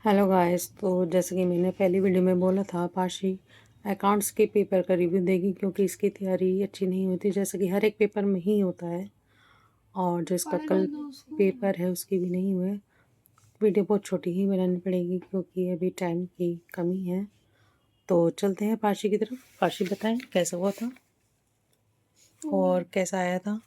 Hello guys. तो जैसे कि मैंने पहली वीडियो में बोला था, पाशी अकाउंट्स के पेपर का रिव्यू देगी क्योंकि इसकी तैयारी अच्छी नहीं होती, जैसे कि हर एक पेपर में ही होता है। और जो इसका कल पेपर है उसकी भी नहीं हुए। वीडियो बहुत छोटी ही बनानी पड़ेगी क्योंकि अभी टाइम की कमी है। तो चलते हैं पाशी की तरफ। पाशी बताएं कैसा हुआ था और कैसा आया था।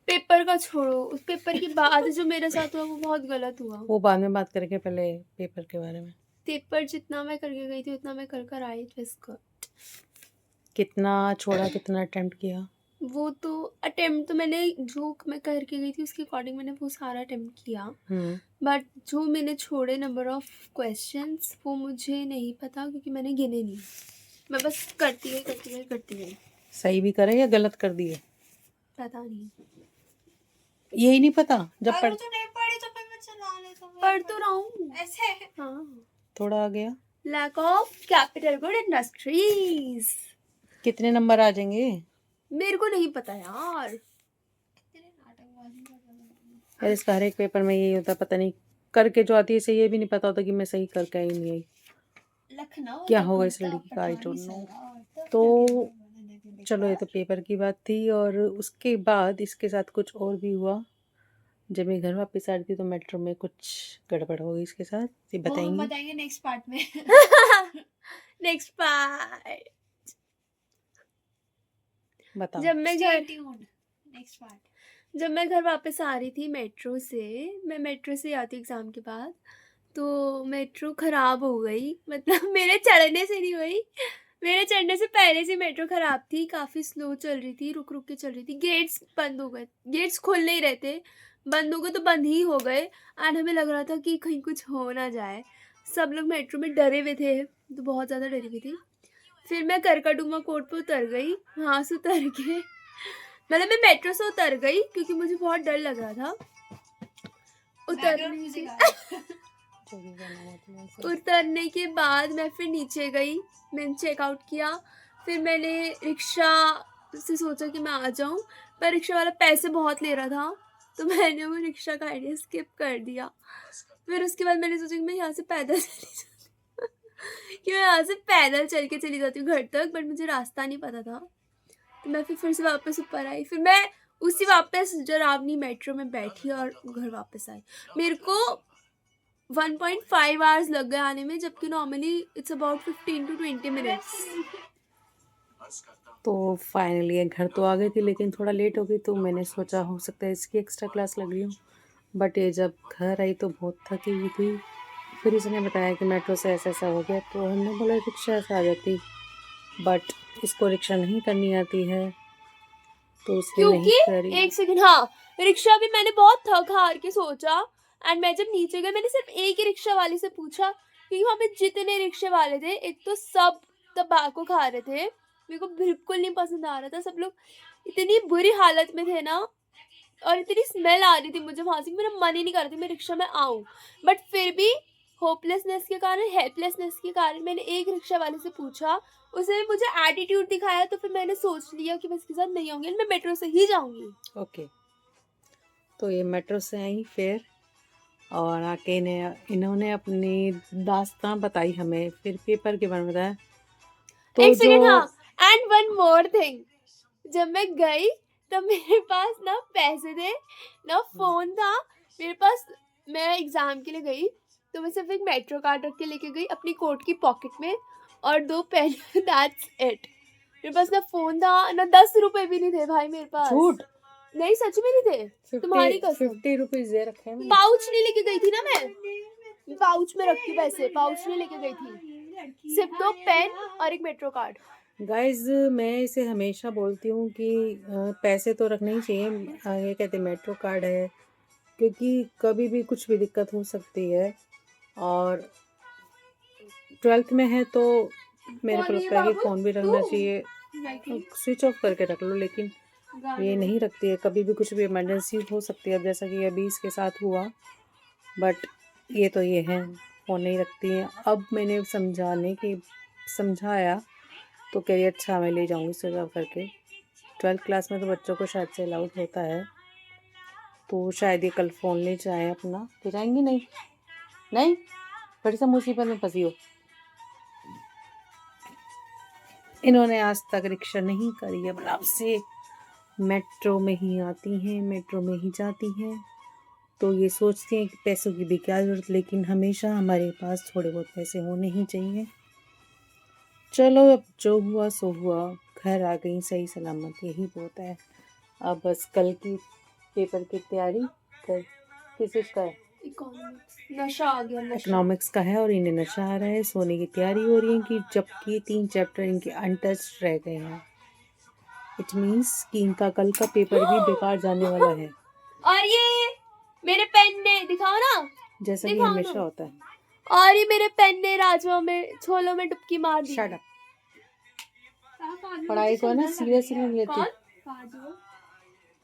पेपर का छोड़ो, उस पेपर के बाद जो मेरे साथ हुआ वो बहुत गलत हुआ। वो बाद में बात करेंगे, पहले पेपर के बारे में। पेपर जितना मैं करके गई थी उतना मैं कर आई थी इसका। कितना छोड़ा, कितना अटेम्प्ट किया? वो तो अटेम्प्ट तो मैंने जो मैं करके गई थी उसके अकॉर्डिंग मैंने वो सारा अटेम्प्ट किया। बट जो मैंने छोड़े नंबर ऑफ क्वेश्चंस वो मुझे नहीं पता क्योंकि मैंने गिने नहीं। मैं बस करती गई। सही भी करे या गलत कर दिए पता नहीं। यही नहीं पता। जब तो नहीं पढ़ी तो फिर मैं चला लेता हूँ। पढ़ तो रहा हूँ ऐसे। हाँ, थोड़ा आ गया। Lack of capital good industries. कितने नंबर आ जाएंगे? मेरे को नहीं पता यार। यार इसका हर एक पेपर में यही होता है, पता नहीं करके जो आती है इसे ये भी नहीं पता होता कि मैं सही करके आई नहीं आई। क्या होगा इस लड़की का, आई डोंट नो। तो चलो, ये तो पेपर की बात थी। और उसके बाद इसके साथ कुछ और भी हुआ। जब मैं घर वापस आ रही थी तो मेट्रो में कुछ गड़बड़ हो गई इसके साथ। ये बताएंगे नेक्स्ट पार्ट में। Next part. बताओ। जब मैं घर वापस आ रही थी मेट्रो से, मैं मेट्रो से आती एग्ज़ाम के बाद, तो मेट्रो ख़राब हो गई। मतलब मेरे चढ़ने से नहीं हुई, मेरे चढ़ने से पहले से मेट्रो ख़राब थी। काफ़ी स्लो चल रही थी, रुक रुक के चल रही थी। गेट्स बंद हो गए, गेट्स खुल नहीं रहे थे। बंद हो गए तो बंद ही हो गए। एंड हमें लग रहा था कि कहीं कुछ हो ना जाए। सब लोग मेट्रो में डरे हुए थे, तो बहुत ज़्यादा डरी हुई थी। फिर मैं करकटुमा कोर्ट पे उतर गई। वहाँ से उतर के मतलब मैं मेट्रो से उतर गई क्योंकि मुझे बहुत डर लग रहा था। उतरने के बाद मैं फिर नीचे गई, मैंने चेकआउट किया। फिर मैंने रिक्शा से सोचा कि मैं आ जाऊँ, पर रिक्शा वाला पैसे बहुत ले रहा था, तो मैंने वो रिक्शा का आइडिया स्किप कर दिया। फिर उसके बाद मैंने सोचा कि मैं यहाँ से पैदल चल के चली जाती हूँ घर तक, बट मुझे रास्ता नहीं पता था। तो मैं फिर से वापस ऊपर आई। फिर मैं उसी वापस डरावनी मेट्रो में बैठी और घर वापस आई। मेरे को 1.5 आवर्स लग गए आने में, जबकि normally it's about 15 to 20 minutes. तो फाइनली घर तो आ गई थी, लेकिन थोड़ा लेट हो गई, तो मैंने सोचा हो सकता है इसकी एक्स्ट्रा क्लास लग रही हो। बट ये जब घर आई तो बहुत थकी हुई थी। फिर इसने बताया कि मेट्रो से ऐसा ऐसा हो गया, तो हमने बोला रिक्शा से आ जाती, बट इसको रिक्शा नहीं करनी आती है, तो उसने नहीं करी। एक सेकंड, हाँ, रिक्शा भी मैंने बहुत थक हार के सोचा। एंड मैं जब नीचे गई मैंने सिर्फ एक ही रिक्शा वाले से पूछा, क्योंकि वहाँ पे जितने रिक्शे वाले थे एक तो सब तंबाकू खा रहे थे। मेरे को बिल्कुल नहीं पसंद आ रहा था। सब लोग इतनी बुरी हालत में थे ना, और इतनी स्मेल आ रही थी मुझे वहाँ से, मेरा मन ही नहीं कर रहा था मैं रिक्शा में आऊँ। बट फिर भी होपलेसनेस के कारण, हेल्पलेसनेस के कारण मैंने एक रिक्शा वाले से पूछा। उसने मुझे एटीट्यूड दिखाया, तो फिर मैंने सोच लिया कि मैं इसके साथ नहीं आऊँगी, मैं मेट्रो से ही जाऊँगी। ओके। तो ये मेट्रो से आई फिर, और आके इन्होंने अपनी दास्तां बताई हमें, फिर पेपर के बारे में बताया। तो एक सेकंड, हाँ, एंड वन मोर थिंग। जब मैं गई तब मेरे पास ना पैसे थे ना फोन था मेरे पास। मैं एग्जाम के लिए गई तो मैं सिर्फ एक मेट्रो कार्ड रख के लेके गई अपनी कोट की पॉकेट में, और 2 पेन। That's it. मेरे पास ना फोन था ना 10 रुपए भी नहीं थे भाई मेरे पास। झूठ? नहीं, सच में नहीं थे, तुम्हारी कसम। 50 रुपीज दे रखे हैं। पाउच नहीं लेके गई थी ना मैं, पाउच में रख के पैसे, पाउच नहीं लेके गई थी, सिर्फ 2 पेन और एक मेट्रो कार्ड। गाइज, मैं इसे हमेशा बोलती हूँ कि पैसे तो रखने ही चाहिए। ये कहते मेट्रो कार्ड है, क्योंकि कभी भी कुछ भी दिक्कत हो सकती है। और 12th में है तो मेरे को लगता है कि फ़ोन भी रखना चाहिए। स्विच ऑफ करके रख लो, लेकिन ये नहीं रखती है। कभी भी कुछ भी इमरजेंसी हो सकती है, अब जैसा कि अभी इसके साथ हुआ। बट ये तो ये है, फ़ोन नहीं रखती हैं। अब मैंने समझाया तो कह रही अच्छा मैं ले जाऊँगी स्विच ऑफ करके। 12th क्लास में तो बच्चों को शायद से अलाउड होता है, तो शायद ये कल फ़ोन ले जाएँ अपना। ले जाएंगी? नहीं नहीं, बड़ी सा मुसीबत में फंसी हो। इन्होंने आज तक रिक्शा नहीं करी है, बराबर से मेट्रो में ही आती हैं, मेट्रो में ही जाती हैं। तो ये सोचती हैं कि पैसों की भी क्या ज़रूरत, लेकिन हमेशा हमारे पास थोड़े बहुत पैसे होने ही चाहिए। चलो अब जो हुआ सो हुआ, घर आ गई सही सलामत, यही बहुत है। अब बस कल की पेपर की तैयारी कर। किस चीज़ का है? इकोनॉमिक्स, नशा आ गया नशा। इकोनॉमिक्स का है और इन्हें नशा आ रहा है, सोने की तैयारी हो रही है कि जबकि 3 चैप्टर इनके अनटच्ड रह गए हैं। इट मीन्स कि इनका कल का पेपर भी बेकार जाने वाला है, और ये मेरे पेन ने, दिखाओ ना, जैसा कि दिखाओ हमेशा ना। होता है। और ये मेरे पेन ने राजमा में, छोलों में डुबकी मार दी। Shut up. पढ़ाई को ना सीरियसली नहीं लेती।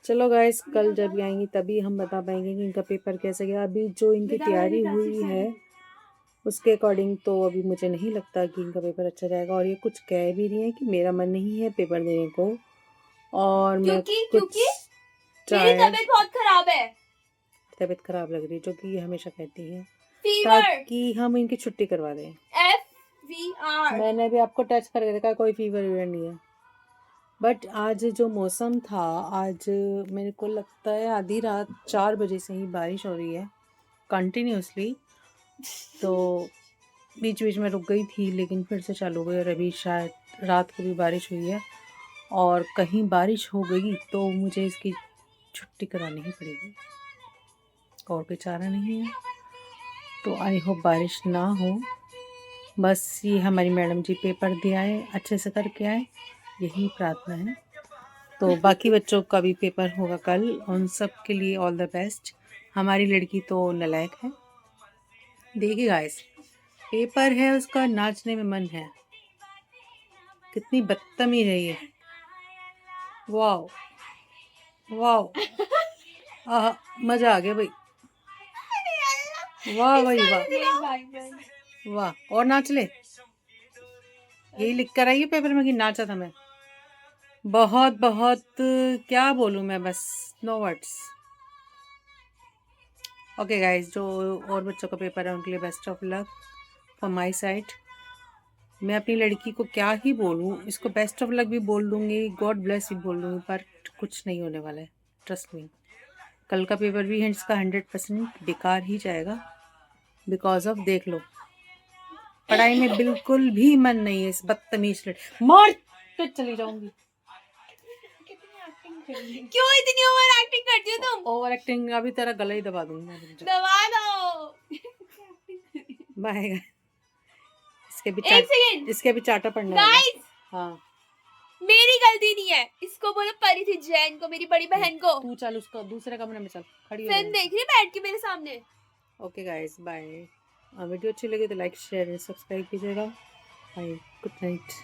चलो गाइस, कल जब ये आएंगी तभी हम बता पाएंगे कि इनका पेपर कैसे गया। अभी जो इनकी तैयारी हुई है उसके अकॉर्डिंग तो अभी मुझे नहीं लगता कि इनका पेपर अच्छा जाएगा। और ये कुछ कह भी रही है कि मेरा मन नहीं है पेपर देने को, और मैं कुछ मेरी तबीयत बहुत खराब है, तबीयत खराब लग रही है, जो कि ये हमेशा कहती है, फीवर, ताकि हम इनकी छुट्टी करवा दें। FVR। मैंने भी आपको टच करके देखा, कोई फीवर वीवर नहीं है। बट आज जो मौसम था, आज मेरे को लगता है आधी रात 4 बजे से ही बारिश हो रही है कंटिन्यूसली। तो बीच बीच में रुक गई थी लेकिन फिर से चालू हो गई, और अभी शायद रात को भी बारिश हुई है। और कहीं बारिश हो गई तो मुझे इसकी छुट्टी करानी ही पड़ेगी, और कोई चारा नहीं है। तो आई होप बारिश ना हो, बस ये हमारी मैडम जी पेपर दे आए, अच्छे से करके आए, यही प्रार्थना है। तो बाकी बच्चों का भी पेपर होगा कल, उन सब के लिए ऑल द बेस्ट। हमारी लड़की तो नालायक है, देखिए गाइस, पेपर है उसका, नाचने में मन है, कितनी बदतमीज है ये। वाओ वाओ, आह मजा आ गया भाई, वाह भाई वाह वाह, और नाच ले। यही लिख कर आई है पेपर में कि नाचा था मैं। बहुत बहुत क्या बोलूँ मैं, बस नो वर्ड्स। ओके गाइस, जो और बच्चों का पेपर है उनके लिए best of luck from my side. मैं अपनी लड़की को क्या ही बोलूँ, इसको बेस्ट ऑफ लक भी बोल दूँगी, गॉड ब्लेस भी बोल दूँगी, पर कुछ नहीं होने वाला है, ट्रस्ट मी। कल का पेपर भी है इसका 100% बेकार ही जाएगा, बिकॉज ऑफ देख लो, पढ़ाई में बिल्कुल भी मन नहीं है इस बदतमीज लड़की। मार पे चली जाऊंगी। क्यों इतनी ओवर एक्टिंग करती हो तुम? ओवर एक्टिंग, अभी तेरा गला ही दबा दूंगी मैं। दबा दो। बाय। एक सेकंड, इसके भी चार्टर पढ़ने वाला है। गाइस, हाँ, मेरी गलती नहीं है, इसको बोलो परी थी जैन को, मेरी बड़ी बहन को। तू चल उसको दूसरे कमरे में चल, खड़ी हो फिल्म देख रही बैठ के मेरे सामने। Okay guys, bye. वीडियो अच्छी लगी तो लाइक शेयर एंड सब्सक्राइब कीजिएगा। Bye, good night.